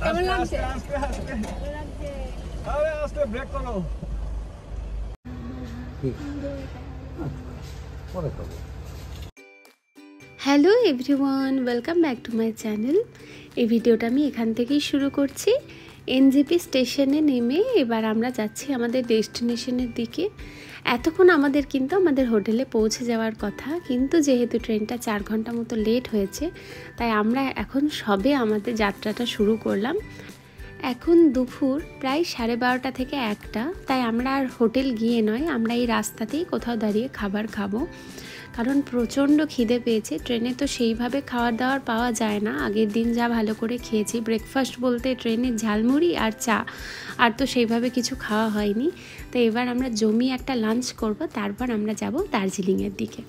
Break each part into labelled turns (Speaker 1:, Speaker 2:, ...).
Speaker 1: কেমন লাগছে? Hello everyone, welcome back to my channel. এই ভিডিওটা আমি এখান থেকেই শুরু করছি। এনজেপি স্টেশনে নেমে এবার আমরা যাচ্ছি আমাদের ডেস্টিনেশনের দিকে। এতক্ষণ আমাদের কিন্তু আমাদের হোটেলে পৌঁছে যাওয়ার কথা, কিন্তু যেহেতু ট্রেনটা 4 ঘন্টা মতো লেট হয়েছে, তাই আমরা এখন সবে আমাদের যাত্রাটা শুরু করলাম। এখন দুপুর প্রায় 12:30 থেকে 1টা, তাই আমরা আর হোটেল গিয়ে নয়, আমরা এই রাস্তাতেই কোথাও দাঁড়িয়ে খাবার খাবো, কারণ প্রচণ্ড খিদে পেয়েছে। ট্রেনে তো সেইভাবে খাওয়ার দাওয়ার পাওয়া যায় না। আগের দিন যা ভালো করে খেয়েছি, ব্রেকফাস্ট বলতে ট্রেনে ঝালমুড়ি আর চা, আর তো সেইভাবে কিছু খাওয়া হয়নি। তো এবার আমরা জমিয়ে একটা লাঞ্চ করব, তারপর আমরা যাব দার্জিলিংয়ের দিকে।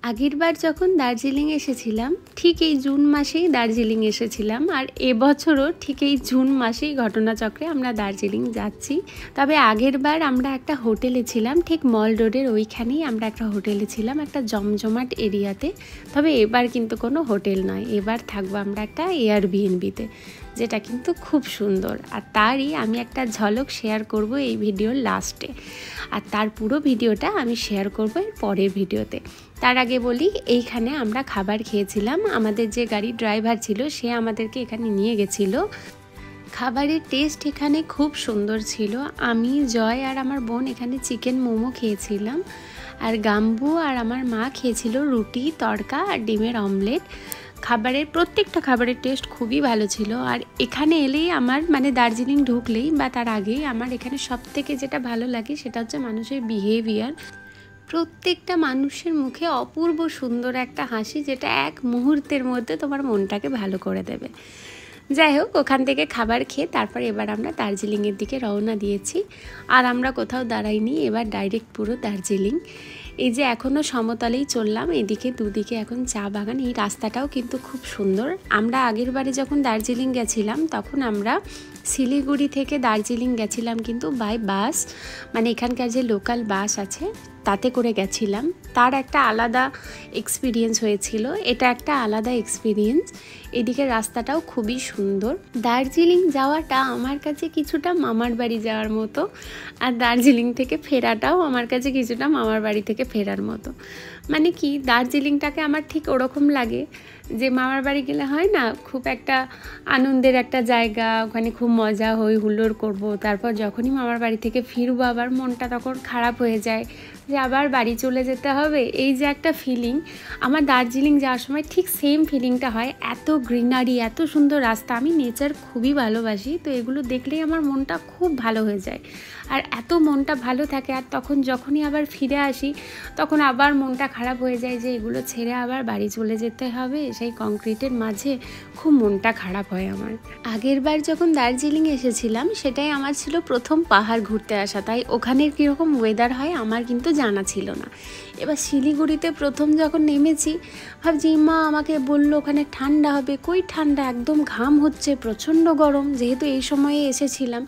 Speaker 1: আগেরবার যখন দার্জিলিং এসেছিলাম ঠিক এই জুন মাসেই দার্জিলিং এসেছিলাম, আর এবছরও ঠিক এই জুন মাসেই ঘটনাচক্রে আমরা দার্জিলিং যাচ্ছি। তবে আগেরবার আমরা একটা হোটেলে ছিলাম, ঠিক মল রোডের ওইখানেই আমরা একটা হোটেলে ছিলাম, একটা জমজমাট এরিয়াতে। তবে এবার কিন্তু কোনো হোটেল নয়, এবার থাকবো আমরা একটা এয়ারবিএনবিতে, যেটা কিন্তু খুব সুন্দর। আর তারই আমি একটা ঝলক শেয়ার করব এই ভিডিওর লাস্টে, আর তার পুরো ভিডিওটা আমি শেয়ার করব এর পরের ভিডিওতে। তার আগে বলি, এইখানে আমরা খাবার খেয়েছিলাম। আমাদের যে গাড়ি ড্রাইভার ছিল সে আমাদেরকে এখানে নিয়ে গেছিল। খাবারের টেস্ট এখানে খুব সুন্দর ছিল। আমি, জয় আর আমার বোন এখানে চিকেন মোমো খেয়েছিলাম, আর গাম্বু আর আমার মা খেয়েছিল রুটি, তড়কা আর ডিমের অমলেট। প্রত্যেকটা খাবারের টেস্ট খুবই ভালো ছিল। আর এখানে এলেই আমার দার্জিলিং ঢুকলেই বা তার আগেই আমার এখানে সব থেকে যেটা ভালো লাগে সেটা হচ্ছে মানুষের বিহেভিয়ার। প্রত্যেকটা মানুষের মুখে অপূর্ব সুন্দর একটা হাসি, যেটা এক মুহূর্তের মধ্যে তোমার মনটাকে ভালো করে দেবে। যাই হোক, ওখান থেকে খাবার খেয়ে তারপর এবার আমরা দার্জিলিংয়ের দিকে রওনা দিয়েছি। আর আমরা কোথাও দাঁড়াইনি, এবার ডাইরেক্ট পুরো দার্জিলিং। এই যে এখনও সমতলেই চললাম, এদিকে দুদিকে এখন চা বাগান। এই রাস্তাটাও কিন্তু খুব সুন্দর। আমরা আগের বারে যখন দার্জিলিং গেছিলাম তখন আমরা শিলিগুড়ি থেকে দার্জিলিং গেছিলাম কিন্তু বাই বাস, এখানকার যে লোকাল বাস আছে তাতে করে গেছিলাম। তার একটা আলাদা এক্সপিরিয়েন্স হয়েছিল, এটা একটা আলাদা এক্সপিরিয়েন্স। এদিকে রাস্তাটাও খুবই সুন্দর। দার্জিলিং যাওয়াটা আমার কাছে কিছুটা মামার বাড়ি যাওয়ার মতো, আর দার্জিলিং থেকে ফেরাটাও আমার কাছে কিছুটা মামার বাড়ি থেকে ফেরার মতো। কি, দার্জিলিংটাকে আমার ঠিক ওরকম লাগে যে মামার বাড়ি গেলে হয় না, খুব একটা আনন্দের একটা জায়গা, ওখানে খুব মজা হই হুল্লোড় করব, তারপর যখনই মামার বাড়ি থেকে ফিরবো আবার মনটা তখন খারাপ হয়ে যায় যে আবার বাড়ি চলে যেতে হবে। এই যে একটা ফিলিং, আমার দার্জিলিং যাওয়ার সময় ঠিক সেম ফিলিংটা হয়। এত গ্রিনারি, এত সুন্দর রাস্তা, আমি নেচার খুবই ভালোবাসি, তো এগুলো দেখলেই আমার মনটা খুব ভালো হয়ে যায়। আর এত মনটা ভালো থাকে, আর তখন যখনই আবার ফিরে আসি তখন আবার মনটা খারাপ হয়ে যায় যে এগুলো ছেড়ে আবার বাড়ি চলে যেতে হবে, সেই কংক্রিটের মাঝে খুব মনটা খারাপ হয় আমার। আগের বার যখন দার্জিলিং এসেছিলাম সেটাই আমার ছিল প্রথম পাহাড় ঘুরতে আসা, তাই ওখানের কীরকম ওয়েদার হয় আমার কিন্তু জানা ছিল না। এবার শিলিগুড়িতে প্রথম যখন নেমেছি ভাবছি মা আমাকে বললো ওখানে ঠান্ডা হবে, কই ঠান্ডা, একদম ঘাম হচ্ছে, প্রচণ্ড গরম, যেহেতু এই সময়ে এসেছিলাম।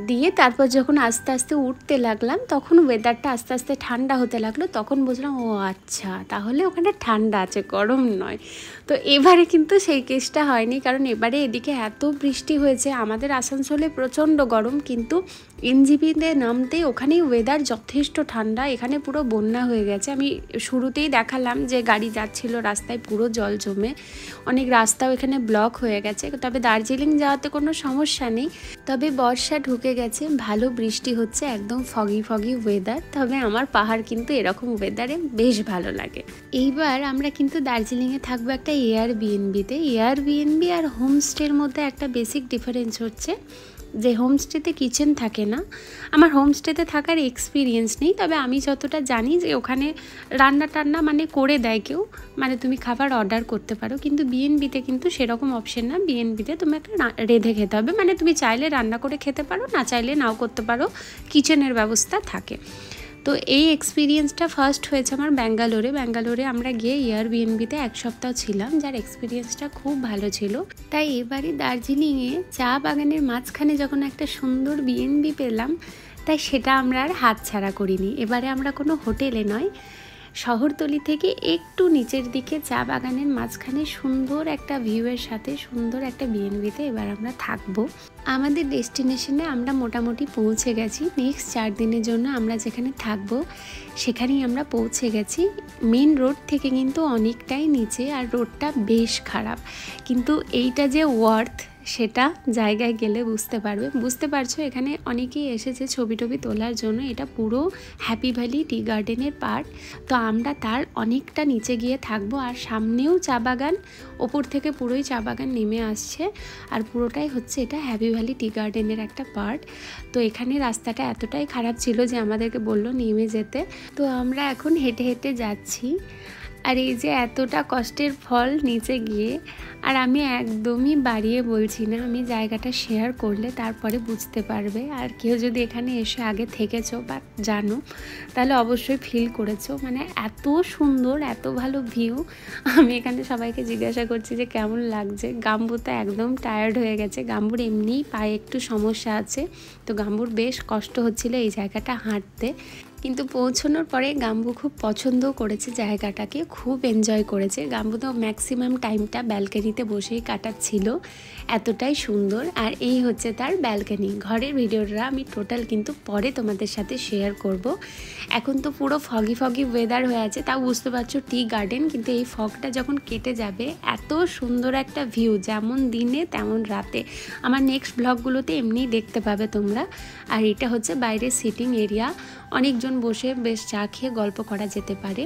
Speaker 1: দিয়ে তারপর যখন আস্তে আস্তে উঠতে লাগলাম তখন ওয়েদারটা আস্তে আস্তে ঠান্ডা হতে লাগলো, তখন বুঝলাম ও আচ্ছা, তাহলে ওখানে ঠান্ডা আছে, গরম নয়। তো এবারে কিন্তু সেই কেসটা হয়নি, কারণ এবারে এদিকে এত বৃষ্টি হয়েছে। আমাদের আসানসোলে প্রচণ্ড গরম, কিন্তু এনজেপিতে নামতেই ওখানেই ওয়েদার যথেষ্ট ঠান্ডা। এখানে পুরো বন্যা হয়ে গেছে। আমি শুরুতেই দেখালাম যে গাড়ি যাচ্ছিল রাস্তায় পুরো জল জমে, অনেক রাস্তাও এখানে ব্লক হয়ে গেছে। তবে দার্জিলিং যাওয়াতে কোনো সমস্যা নেই। তবে বর্ষা ঢুকে গেছে, ভালো বৃষ্টি হচ্ছে, একদম ফগি ফগি ওয়েদার। তবে আমার পাহাড় কিন্তু এরকম ওয়েদারে বেশ ভালো লাগে। এইবার আমরা কিন্তু দার্জিলিংয়ে থাকবো একটা এয়ারবিএনবিতে। এয়ারবিএনবি আর হোমস্টের মধ্যে একটা বেসিক ডিফারেন্স হচ্ছে যে হোমস্টেতে কিচেন থাকে না। আমার হোমস্টেতে থাকার এক্সপিরিয়েন্স নেই, তবে আমি যতটা জানি যে ওখানে রান্না টান্না করে দেয় কেউ, তুমি খাবার অর্ডার করতে পারো। কিন্তু বিএনবিতে কিন্তু সেরকম অপশন না। বিএনবিতে তুমি একটা রেঁধে খেতে হবে, তুমি চাইলে রান্না করে খেতে পারো, না চাইলে নাও করতে পারো, কিচেনের ব্যবস্থা থাকে। তো এই এক্সপিরিয়েন্সটা ফার্স্ট হয়েছে আমার ব্যাঙ্গালোরে আমরা গিয়ে এয়ারবিএনবিতে 1 সপ্তাহ ছিলাম, যার এক্সপিরিয়েন্সটা খুব ভালো ছিল। তাই এবারে দার্জিলিংয়ে চা বাগানের মাঝখানে যখন একটা সুন্দর বিএনবি পেলাম, তাই সেটা আমরা আর হাতছাড়া করিনি। এবারে আমরা কোনো হোটেলে নয়, শহরতলি থেকে একটু নিচের দিকে চা বাগানের মাঝখানে সুন্দর একটা ভিউয়ের সাথে সুন্দর একটা বিএনবিতে এবার আমরা থাকবো। আমাদের ডেস্টিনেশনে আমরা মোটামুটি পৌঁছে গেছি। নেক্সট 4 দিনের জন্য আমরা যেখানে থাকবো সেখানেই আমরা পৌঁছে গেছি। মেন রোড থেকে কিন্তু অনেকটাই নিচে, আর রোডটা বেশ খারাপ, কিন্তু এইটা যে ওয়ার্থ সেটা জায়গায় গেলে বুঝতে পারছো। এখানে অনেকেই এসেছে ছবি টবি তোলার জন্য। এটা পুরো হ্যাপি ভ্যালি টি গার্ডেনের পার্ট। তো আমরা তার অনেকটা নিচে গিয়ে থাকবো, আর সামনেও চা বাগান, ওপর থেকে পুরোই চা বাগান নেমে আসছে, আর পুরোটাই হচ্ছে এটা হ্যাপি ভ্যালি টি গার্ডেনের একটা পার্ট। তো এখানে রাস্তাটা এতটাই খারাপ ছিল যে আমাদেরকে বললো নেমে যেতে। তো আমরা এখন হেঁটে হেঁটে যাচ্ছি, আর এই যে এতটা কষ্টের ফল নিচে গিয়ে। আর আমি একদমই বাড়িয়ে বলছি না, আমি জায়গাটা শেয়ার করলে তারপরে বুঝতে পারবে। আর কেউ যদি এখানে এসে আগে থেকেছো বা জানো তাহলে অবশ্যই ফিল করেছো, মানে এত সুন্দর, এত ভালো ভিউ। আমি এখানে সবাইকে জিজ্ঞাসা করছি যে কেমন লাগছে। গাম্বু তো একদম টায়ার্ড হয়ে গেছে, গাম্বুর এমনিই পায়ে একটু সমস্যা আছে, তো গাম্বুর বেশ কষ্ট হচ্ছিল এই জায়গাটা হাঁটতে। কিন্তু পৌঁছানোর পরে গাম্বু খুব পছন্দও করেছে জায়গাটাকে, খুব এনজয় করেছে। গাম্বু তো ম্যাক্সিমাম টাইমটা ব্যালকনিতে বসেই কাটাচ্ছিল, এতটাই সুন্দর। আর এই হচ্ছে তার ব্যালকনি। ঘরের ভিডিওটা আমি টোটাল কিন্তু পরে তোমাদের সাথে শেয়ার করব। এখন তো পুরো ফগি ওয়েদার হয়ে আছে, তাও বুঝতে পারছো টি গার্ডেন, কিন্তু এই ফগটা যখন কেটে যাবে এত সুন্দর একটা ভিউ, যেমন দিনে তেমন রাতে। আমার নেক্সট ব্লগগুলোতে এমনিই দেখতে পাবে তোমরা। আর এটা হচ্ছে বাইরের সিটিং এরিয়া, অনেকজন বসে বেশ চা খেয়ে গল্প করা যেতে পারে।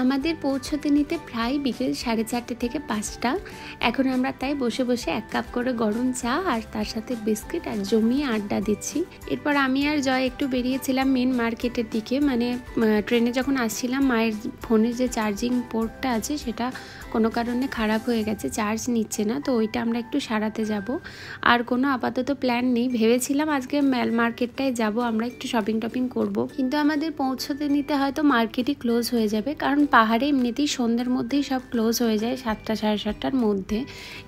Speaker 1: আমাদের পৌঁছতে নিতে প্রায় বিকেল 4:30 থেকে 5টা। এখন আমরা তাই বসে বসে 1 কাপ করে গরম চা আর তার সাথে বিস্কিট আর জমিয়ে আড্ডা দিচ্ছি। এরপর আমি আর জয় একটু বেরিয়েছিলাম মেন মার্কেটের দিকে। মানে ট্রেনে যখন আসছিলাম মায়ের ফোনের যে চার্জিং পোর্টটা আছে সেটা কোনো কারণে খারাপ হয়ে গেছে, চার্জ নিচ্ছে না, তো ওইটা আমরা একটু সারাতে যাব। আর কোনো আপাতত প্ল্যান নেই, ভেবেছিলাম আজকে মার্কেটটায় যাব, আমরা একটু শপিং টপিং করব, কিন্তু আমাদের পৌঁছতে নিতে হয়তো মার্কেটই ক্লোজ হয়ে যাবে, কারণ পাহাড়ে এমনিতেই সন্ধ্যের মধ্যেই সব ক্লোজ হয়ে যায়, 7টা সাড়ে 7টার মধ্যে।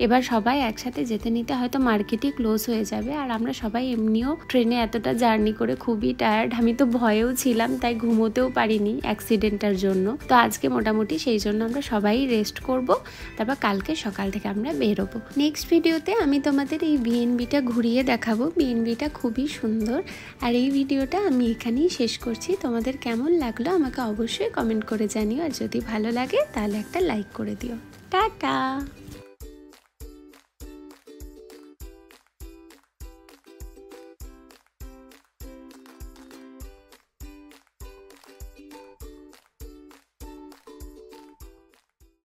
Speaker 1: এবার সবাই একসাথে যেতে নিতে হয়তো মার্কেটই ক্লোজ হয়ে যাবে। আর আমরা সবাই এমনিও ট্রেনে এতটা জার্নি করে খুবই টায়ার্ড, আমি তো ভয়েও ছিলাম, তাই ঘুমোতেও পারিনি অ্যাক্সিডেন্টটার জন্য। তো আজকে মোটামুটি সেই জন্য আমরা সবাই রেস্ট করব, তারপর কালকে সকাল থেকে আমরা বেরোবো। নেক্সট ভিডিওতে আমি তোমাদের এই বিএনবিটা ঘুরিয়ে দেখাবো। বিএনবিটা খুবই সুন্দর। আর এই ভিডিওটা আমি এখানেই শেষ করছি। তোমাদের কেমন লাগলো আমাকে অবশ্যই কমেন্ট করে জানিও, আর যদি ভালো লাগে তাহলে একটা লাইক করে দিও। টাটা।